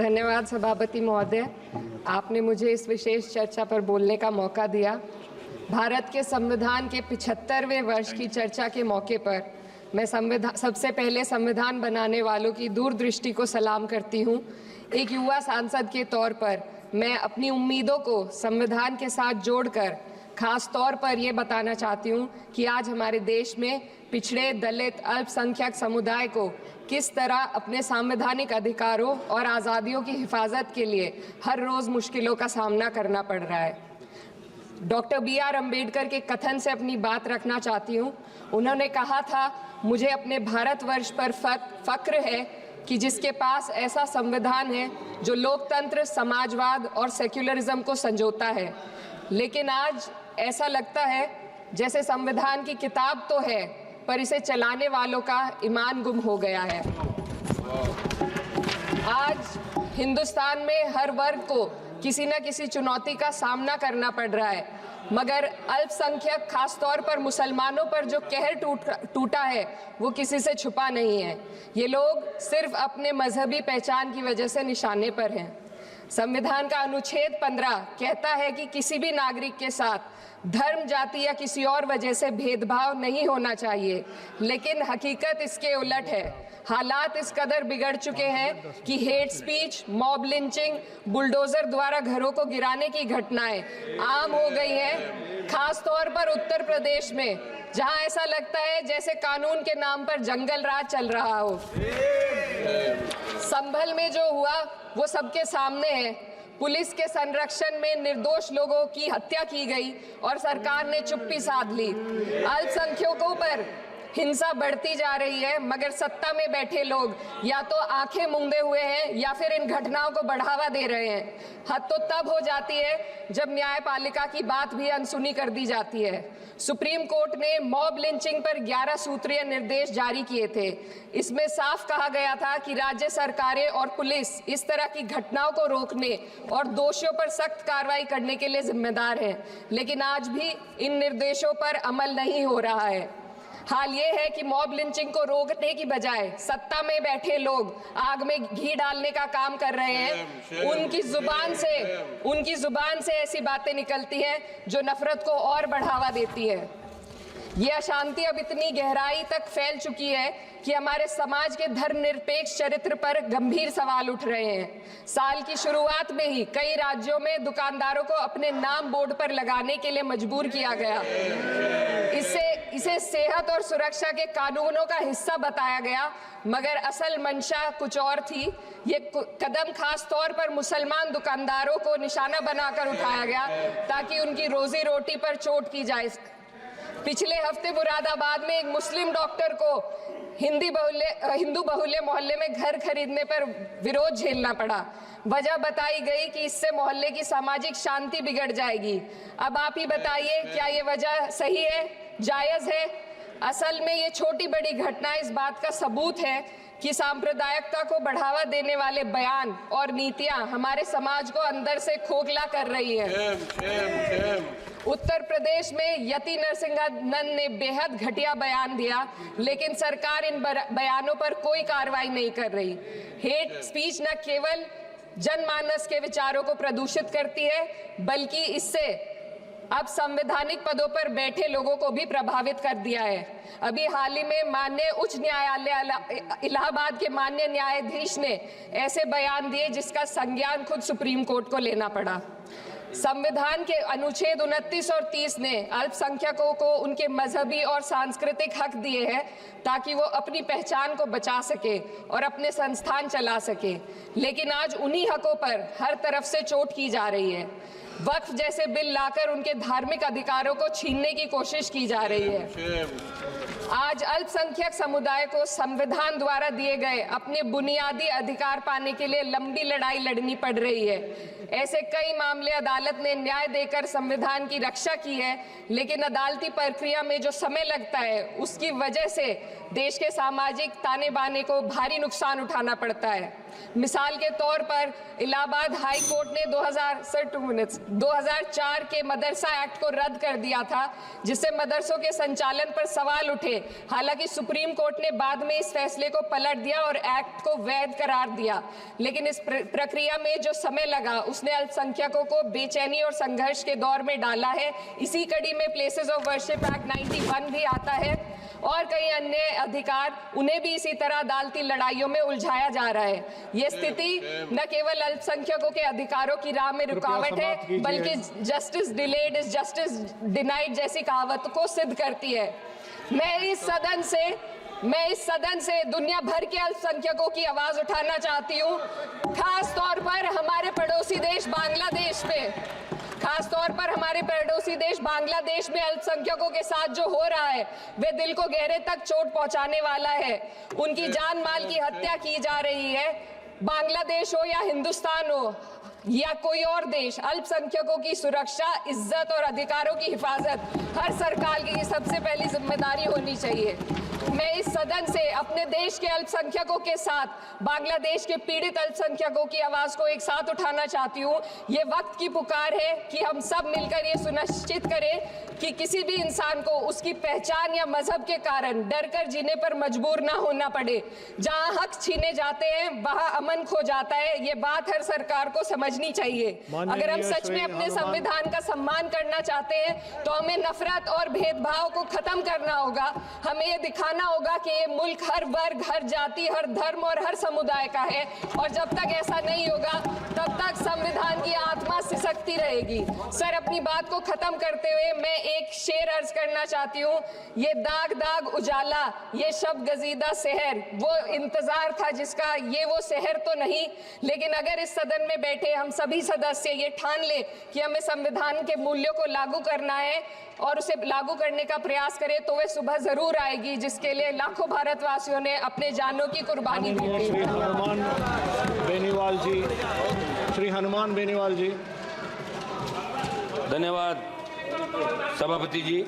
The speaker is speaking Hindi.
धन्यवाद सभापति महोदय, आपने मुझे इस विशेष चर्चा पर बोलने का मौका दिया। भारत के संविधान के 75वें वर्ष की चर्चा के मौके पर मैं सबसे पहले संविधान बनाने वालों की दूरदृष्टि को सलाम करती हूँ। एक युवा सांसद के तौर पर मैं अपनी उम्मीदों को संविधान के साथ जोड़कर खास तौर पर ये बताना चाहती हूँ कि आज हमारे देश में पिछड़े, दलित, अल्पसंख्यक समुदाय को किस तरह अपने संवैधानिक अधिकारों और आज़ादियों की हिफाजत के लिए हर रोज़ मुश्किलों का सामना करना पड़ रहा है। Doctor B.R. अम्बेडकर के कथन से अपनी बात रखना चाहती हूँ। उन्होंने कहा था, मुझे अपने भारतवर्ष पर फक्र है कि जिसके पास ऐसा संविधान है जो लोकतंत्र, समाजवाद और सेक्युलरिज्म को संजोता है। लेकिन आज ऐसा लगता है जैसे संविधान की किताब तो है पर इसे चलाने वालों का ईमान गुम हो गया है। आज हिंदुस्तान में हर वर्ग को किसी न किसी चुनौती का सामना करना पड़ रहा है, मगर अल्पसंख्यक खास तौर पर मुसलमानों पर जो कहर टूटा है वो किसी से छुपा नहीं है। ये लोग सिर्फ अपने मजहबी पहचान की वजह से निशाने पर हैं। संविधान का अनुच्छेद 15 कहता है कि किसी भी नागरिक के साथ धर्म, जाति या किसी और वजह से भेदभाव नहीं होना चाहिए, लेकिन हकीकत इसके उलट है। हालात इस कदर बिगड़ चुके हैं कि hate speech, mob lynching, bulldozer द्वारा घरों को गिराने की घटनाएं आम हो गई हैं। खास तौर पर उत्तर प्रदेश में, जहां ऐसा लगता है जैसे कानून के नाम पर जंगल राज चल रहा हो। संभल में जो हुआ वो सबके सामने है। पुलिस के संरक्षण में निर्दोष लोगों की हत्या की गई और सरकार ने चुप्पी साध ली। अल्पसंख्यकों पर हिंसा बढ़ती जा रही है, मगर सत्ता में बैठे लोग या तो आंखें मूंदे हुए हैं या फिर इन घटनाओं को बढ़ावा दे रहे हैं। हद तो तब हो जाती है जब न्यायपालिका की बात भी अनसुनी कर दी जाती है। सुप्रीम कोर्ट ने मॉब लिंचिंग पर 11 सूत्रीय निर्देश जारी किए थे। इसमें साफ कहा गया था कि राज्य सरकारें और पुलिस इस तरह की घटनाओं को रोकने और दोषियों पर सख्त कार्रवाई करने के लिए जिम्मेदार हैं, लेकिन आज भी इन निर्देशों पर अमल नहीं हो रहा है। हाल ये है कि मॉब लिंचिंग को रोकने की बजाय सत्ता में बैठे लोग आग में घी डालने का काम कर रहे हैं। उनकी जुबान से ऐसी बातें निकलती हैं जो नफरत को और बढ़ावा देती है। ये अशांति अब इतनी गहराई तक फैल चुकी है कि हमारे समाज के धर्मनिरपेक्ष चरित्र पर गंभीर सवाल उठ रहे हैं। साल की शुरुआत में ही कई राज्यों में दुकानदारों को अपने नाम बोर्ड पर लगाने के लिए मजबूर किया गया। इसे सेहत और सुरक्षा के कानूनों का हिस्सा बताया गया, मगर असल मंशा कुछ और थी। ये कदम खास तौर पर मुसलमान दुकानदारों को निशाना बनाकर उठाया गया ताकि उनकी रोजी रोटी पर चोट की जाए। पिछले हफ्ते मुरादाबाद में एक मुस्लिम डॉक्टर को हिंदू बहुल्य मोहल्ले में घर खरीदने पर विरोध झेलना पड़ा। वजह बताई गई कि इससे मोहल्ले की सामाजिक शांति बिगड़ जाएगी। अब आप ही बताइए, क्या ये वजह सही है, जायज है? असल में ये छोटी बड़ी घटना इस बात का सबूत है कि सांप्रदायिकता को बढ़ावा देने वाले बयान और नीतियां हमारे समाज को अंदर से खोखला कर रही है। उत्तर प्रदेश में यति नरसिंहानंद ने बेहद घटिया बयान दिया, लेकिन सरकार इन बयानों पर कोई कार्रवाई नहीं कर रही। हेट स्पीच न केवल जनमानस के विचारों को प्रदूषित करती है, बल्कि इससे अब संवैधानिक पदों पर बैठे लोगों को भी प्रभावित कर दिया है। अभी हाल ही में माननीय उच्च न्यायालय इलाहाबाद के माननीय न्यायाधीश ने ऐसे बयान दिए जिसका संज्ञान खुद सुप्रीम कोर्ट को लेना पड़ा। संविधान के अनुच्छेद 29 और 30 ने अल्पसंख्यकों को उनके मजहबी और सांस्कृतिक हक दिए हैं ताकि वो अपनी पहचान को बचा सके और अपने संस्थान चला सके, लेकिन आज उन्हीं हकों पर हर तरफ से चोट की जा रही है। वक्फ जैसे बिल लाकर उनके धार्मिक अधिकारों को छीनने की कोशिश की जा रही है। आज अल्पसंख्यक समुदाय को संविधान द्वारा दिए गए अपने बुनियादी अधिकार पाने के लिए लंबी लड़ाई लड़नी पड़ रही है। ऐसे कई मामले अदालत ने न्याय देकर संविधान की रक्षा की है, लेकिन अदालती प्रक्रिया में जो समय लगता है उसकी वजह से देश के सामाजिक ताने बाने को भारी नुकसान उठाना पड़ता है। मिसाल के तौर पर इलाहाबाद हाई कोर्ट ने 2004 के मदरसा एक्ट को रद्द कर दिया था, जिससे मदरसों के संचालन पर सवाल उठे। हालांकि सुप्रीम कोर्ट ने बाद में इस फैसले को पलट दिया और एक्ट को वैध करार दिया, लेकिन इस प्रक्रिया में जो समय लगा उसने अल्पसंख्यकों को बेचैनी और संघर्ष के दौर में डाला है। इसी कड़ी में प्लेसेस ऑफ वर्शिप एक्ट 91 भी आता है और कई अन्य अधिकार, उन्हें भी इसी तरह अदालती लड़ाइयों में उलझाया जा रहा है। ये स्थिति न केवल अल्पसंख्यकों के अधिकारों की राह में रुकावट है, बल्कि justice delayed is justice denied जैसी कहावत को सिद्ध करती है। मैं इस सदन से दुनिया भर के अल्पसंख्यकों की आवाज उठाना चाहती हूँ, खास तौर पर हमारे पड़ोसी देश बांग्लादेश में अल्पसंख्यकों के साथ जो हो रहा है वे दिल को गहरे तक चोट पहुंचाने वाला है। उनकी जान माल की हत्या की जा रही है। बांग्लादेश हो या हिंदुस्तान हो या कोई और देश, अल्पसंख्यकों की सुरक्षा, इज्जत और अधिकारों की हिफाजत हर सरकार की सबसे पहली जिम्मेदारी होनी चाहिए। मैं इस सदन से अपने देश के अल्पसंख्यकों के साथ बांग्लादेश के पीड़ित अल्पसंख्यकों की आवाज को एक साथ उठाना चाहती हूँ। ये वक्त की पुकार है कि हम सब मिलकर ये सुनिश्चित करें कि किसी भी इंसान को उसकी पहचान या मजहब के कारण डर कर जीने पर मजबूर ना होना पड़े। जहाँ हक छीने जाते हैं वहाँ अमन खो जाता है। ये बात हर सरकार को समझनी चाहिए। अगर हम सच में अपने संविधान का सम्मान करना चाहते हैं तो हमें नफरत और भेदभाव को खत्म करना होगा। हमें ये दिखाना होगा कि ये मुल्क हर वर्ग, हर जाति, हर धर्म और हर समुदाय का है, और जब तक ऐसा नहीं होगा तब तक संविधान की आत्मा सिसकती रहेगी। सर, अपनी बात को खत्म करते हुए मैं एक शेर अर्ज करना चाहती हूँ। ये दाग दाग उजाला, ये शब गजीदा शहर, वो इंतजार था जिसका, ये वो शहर तो नहीं। लेकिन अगर इस सदन में बैठे हम सभी सदस्य ये ठान ले कि हमें संविधान के मूल्यों को लागू करना है और उसे लागू करने का प्रयास करें, तो वह सुबह जरूर आएगी जिसके लिए लाखों भारतवासियों ने अपने जानों की कुर्बानी दी थी। श्री हनुमान बेनीवाल जी। धन्यवाद सभापति जी।